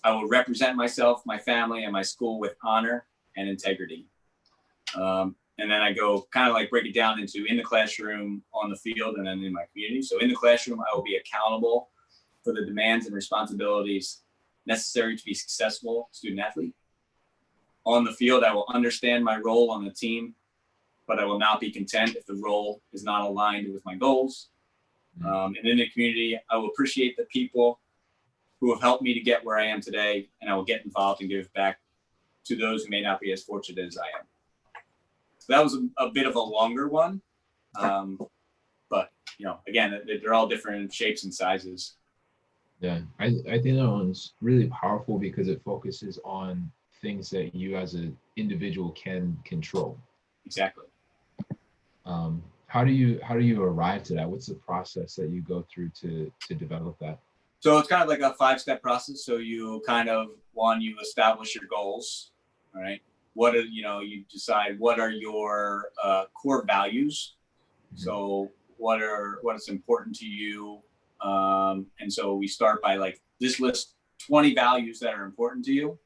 I will represent myself, my family, and my school with honor and integrity. And then I go kind of like break it down into in the classroom, on the field, and then in my community. So in the classroom, I will be accountable for the demands and responsibilities necessary to be a successful student athlete. On the field, I will understand my role on the team, but I will not be content if the role is not aligned with my goals. And in the community, I will appreciate the people who have helped me to get where I am today, and I will get involved and give back to those who may not be as fortunate as I am. So that was a bit of a longer one, but again, they're all different shapes and sizes. Yeah, I think that one's really powerful because it focuses on things that you as an individual can control. Exactly. How do you arrive to that? What's the process that you go through to develop that? So it's kind of like a 5-step process. So you kind of, you establish your goals, all right? You decide what are your core values. Mm-hmm. So what is important to you. And so we start by like, this list 20 values that are important to you.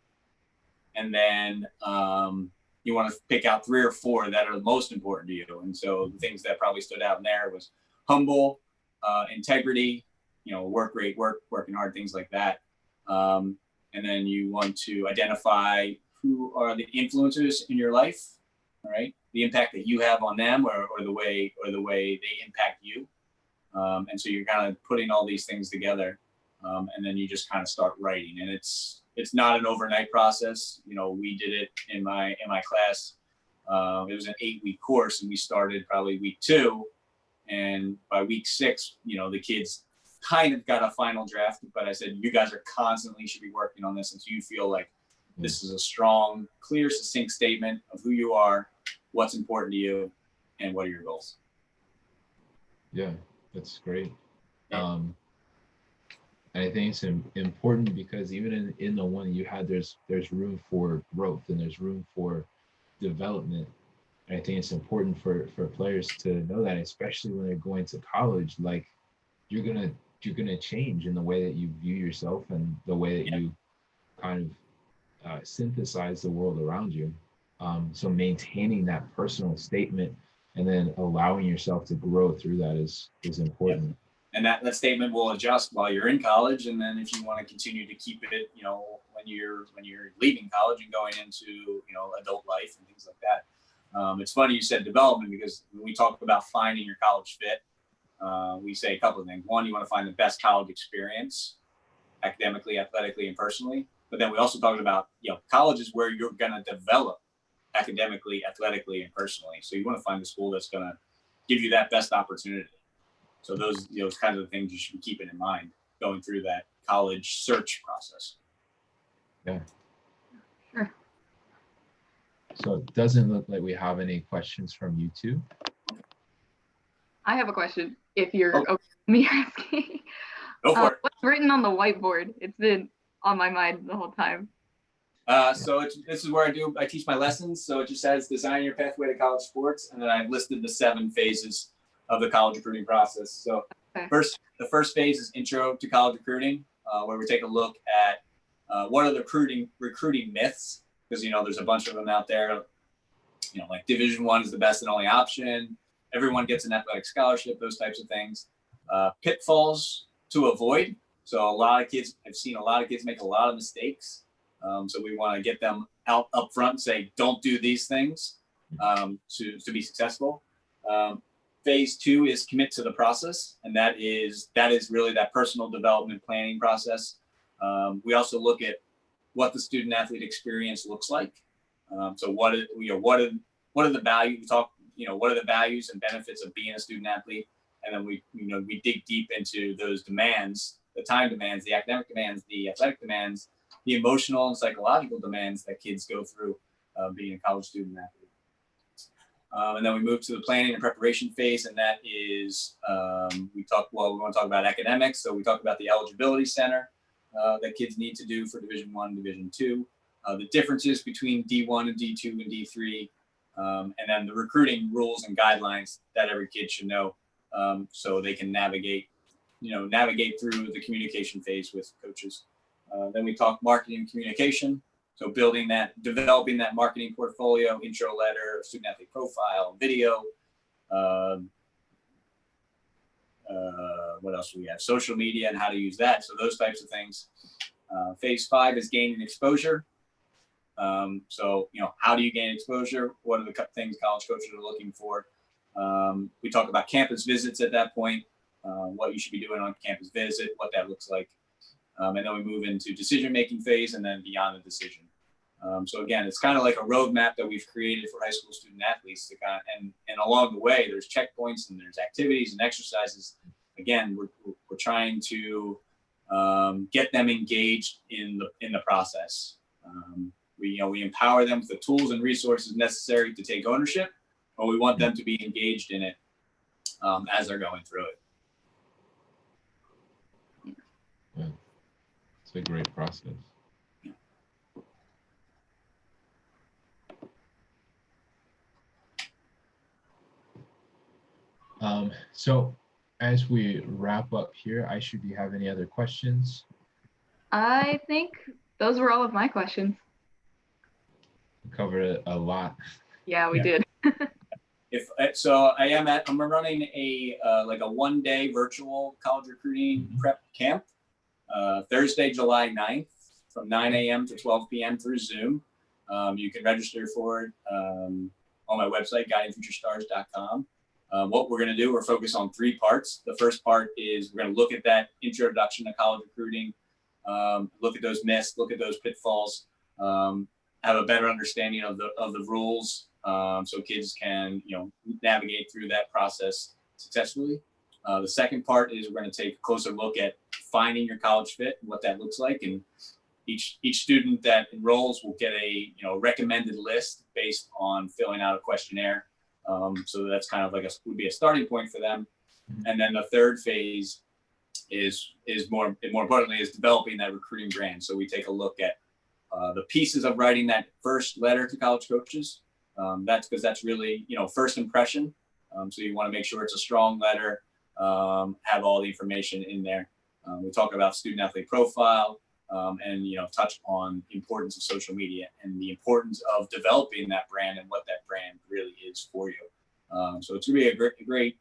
And then you want to pick out 3 or 4 that are the most important to you. And so the things that probably stood out in there was humble, integrity, working hard, things like that. And then you want to identify who are the influencers in your life, all right? The impact that you have on them or the way they impact you. And so you're kind of putting all these things together. And then you just kind of start writing. And it's not an overnight process. We did it in my class. It was an 8-week course, and we started probably week 2. And by week 6, the kids kind of got a final draft, but I said, you guys should be working on this until you feel like this is a strong, clear, succinct statement of who you are, what's important to you, and what are your goals. Yeah, that's great. And I think it's important because even in the one you had, there's room for growth and there's room for development. And I think it's important for players to know that, especially when they're going to college. Like you're gonna change in the way that you view yourself and the way that you kind of synthesize the world around you. So maintaining that personal statement and then allowing yourself to grow through that is important. And that statement will adjust while you're in college, and then if you want to continue to keep it, you know, when you're leaving college and going into, you know, adult life and things like that. It's funny you said development, because when we talk about finding your college fit, we say a couple of things. One, you want to find the best college experience, academically, athletically, and personally. But then we also talked about, you know, college is where you're going to develop academically, athletically, and personally. So you want to find the school that's going to give you that best opportunity. So those, you know, kinds of things you should be keeping in mind going through that college search process. Yeah. Sure. So it doesn't look like we have any questions from YouTube. I have a question, if you're okay with me asking. Go for it. What's written on the whiteboard? It's been on my mind the whole time. So this is where I teach my lessons. So it just says design your pathway to college sports. And then I've listed the 7 phases of the college recruiting process. So the first phase is intro to college recruiting, where we take a look at what are the recruiting myths, because, you know, there's a bunch of them out there. You know, like Division I is the best and only option. Everyone gets an athletic scholarship, those types of things. Pitfalls to avoid. So I've seen a lot of kids make a lot of mistakes. So we want to get them out up front and say, don't do these things to be successful. Phase 2 is commit to the process. And that is really that personal development planning process. We also look at what the student athlete experience looks like. So what are the values? What are the values and benefits of being a student athlete? And then we dig deep into those demands, the time demands, the academic demands, the athletic demands, the emotional and psychological demands that kids go through being a college student athlete. And then we move to the planning and preparation phase, and that is we want to talk about academics. So we talk about the eligibility center that kids need to do for Division I, Division II, the differences between D1 and D2 and D3, and then the recruiting rules and guidelines that every kid should know, so they can navigate through the communication phase with coaches. Then we talk marketing and communication. So developing that marketing portfolio, intro letter, student athlete profile, video. What else do we have? Social media and how to use that. So those types of things. Phase 5 is gaining exposure. So, you know, how do you gain exposure? What are the things college coaches are looking for? We talk about campus visits at that point, what you should be doing on campus visit, what that looks like. And then we move into decision-making phase and then beyond the decision. So again, it's kind of like a roadmap that we've created for high school student athletes and along the way, there's checkpoints and there's activities and exercises. Again, we're trying to get them engaged in the process. We empower them with the tools and resources necessary to take ownership, but we want them to be engaged in it as they're going through it. Yeah. It's a great process. So as we wrap up here, Aisha, do you have any other questions? I think those were all of my questions. We covered a lot. Yeah, we did. I'm running a 1-day virtual college recruiting prep camp, Thursday, July 9th from 9 a.m. to 12 p.m. through Zoom. You can register for it on my website, guidingfuturestars.com. What we're going to do, we're focused on 3 parts. The first part is we're going to look at that introduction to college recruiting, look at those myths, look at those pitfalls, have a better understanding of the rules, so kids can navigate through that process successfully. The second part is we're going to take a closer look at finding your college fit and what that looks like, and each student that enrolls will get a recommended list based on filling out a questionnaire. So that's kind of would be a starting point for them. And then the third phase is more importantly is developing that recruiting brand. So we take a look at the pieces of writing that first letter to college coaches. That's because that's really, first impression. So you want to make sure it's a strong letter, have all the information in there. We talk about student athlete profile, and touch on the importance of social media and the importance of developing that brand and what that brand really is for you. So it's really a great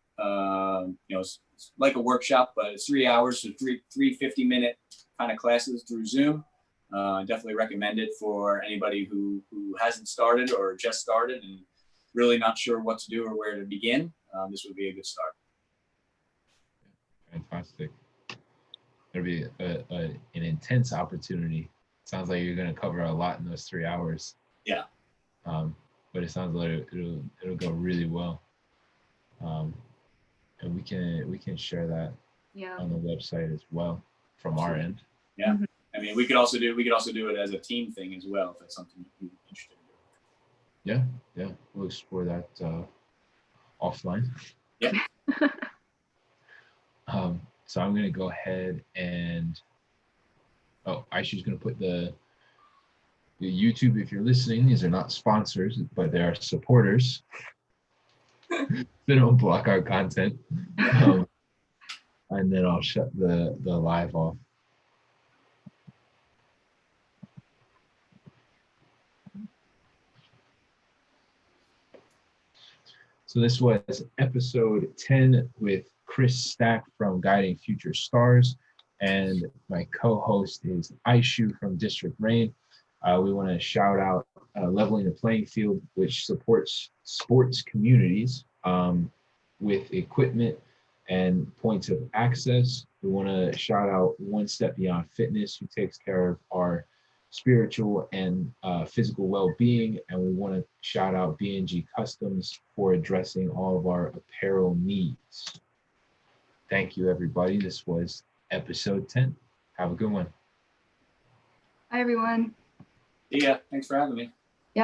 it's like a workshop, but it's 3 hours, so three 50-minute kind of classes through Zoom. Definitely recommend it for anybody who hasn't started or just started and really not sure what to do or where to begin. This would be a good start. Fantastic. It'll be an intense opportunity. Sounds like you're going to cover a lot in those 3 hours. Yeah. But it sounds like it'll go really well. And we can share that on the website as well from our end. Yeah. Mm-hmm. I mean, we could also do it as a team thing as well if that's something you're interested in. Yeah. We'll explore that offline. Yeah. So I'm gonna go ahead and Aisha's gonna put the YouTube. If you're listening, these are not sponsors, but they are supporters. They don't block our content. And then I'll shut the live off. So this was episode 10 with Chris Stack from Guiding Future Stars, and my co-host is Aishu from District Rain. We want to shout out Leveling the Playing Field, which supports sports communities with equipment and points of access. We want to shout out One Step Beyond Fitness, who takes care of our spiritual and physical well-being, and we want to shout out B&G Customs for addressing all of our apparel needs. Thank you, everybody. This was episode 10. Have a good one. Hi, everyone. Yeah, thanks for having me.